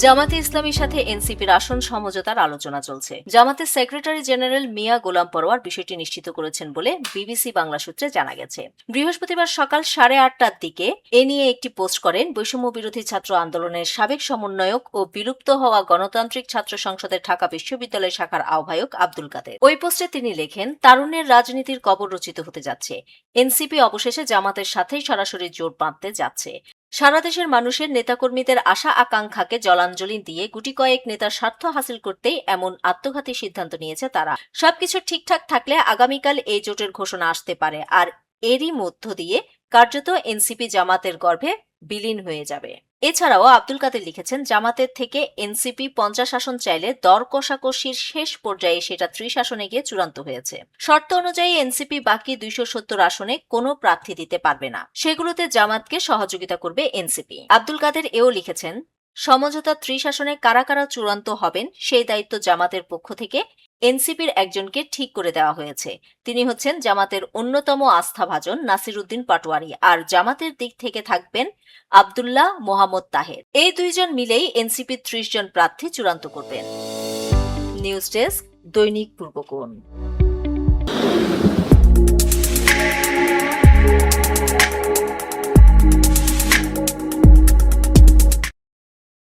জামাতে ইসলামীর সাথে এনসিপির আসন সমঝোতার আলোচনা চলছে। জামাতের সেক্রেটারি জেনারেল মিয়া গোলাম পরোয়ার বিষয়টি নিশ্চিত করেছেন বলে বিবিসি বাংলা সূত্রে জানা গেছে। বৃহস্পতিবার সকাল 8:30টার দিকে এ নিয়ে একটি পোস্ট করেন বৈষম্য বিরোধী ছাত্র আন্দোলনের সাবেক সমন্বয়ক ও বিলুপ্ত হওয়া গণতান্ত্রিক ছাত্র সংসদের ঢাকা বিশ্ববিদ্যালয় শাখার আহ্বায়ক আব্দুল কাদের। ওই পোস্টে তিনি লেখেন, তারুণ্যের রাজনীতির কবর রচিত হতে যাচ্ছে। এনসিপি অবশেষে জামাতের সাথেই সরাসরি জোট বাঁধতে যাচ্ছে। সারা দেশের মানুষের নেতাকর্মীদের আশা আকাঙ্ক্ষাকে জলাঞ্জলি দিয়ে গুটি কয়েক নেতার স্বার্থ হাসিল করতেই এমন আত্মঘাতী সিদ্ধান্ত নিয়েছে তারা। সবকিছু ঠিকঠাক থাকলে আগামীকাল এই জোটের ঘোষণা আসতে পারে, আর এরই মধ্য দিয়ে কার্যত এনসিপি জামাতের গর্ভে বিলীন হয়ে যাবে। এছাড়াও আব্দুল কাদের লিখেছেন, জামাতের থেকে এনসিপি 50 আসন চাইলে দর কষাকষির শেষ পর্যায়ে সেটা 30 আসনে গিয়ে চূড়ান্ত হয়েছে। শর্ত অনুযায়ী এনসিপি বাকি 270 আসনে কোনো প্রার্থী দিতে পারবে না, সেগুলোতে জামাতকে সহযোগিতা করবে এনসিপি। আব্দুল কাদের এও লিখেছেন, সমঝোতা 30 আসনে কারা কারা চূড়ান্ত হবেন সেই দায়িত্ব জামাতের পক্ষ থেকে এনসিপির একজনকে ঠিক করে দেওয়া হয়েছে। তিনি হচ্ছেন জামাতের অন্যতম আস্থাভাজন নাসিরউদ্দিন পাটোয়ারি, আর জামাতের দিক থেকে থাকবেন আব্দুল্লাহ মোহাম্মদ তাহের। এই দুইজন মিলেই এনসিপির 30 জন প্রার্থী চূড়ান্ত করবেন। নিউজ ডেস্ক, দৈনিক পূর্বকোণ।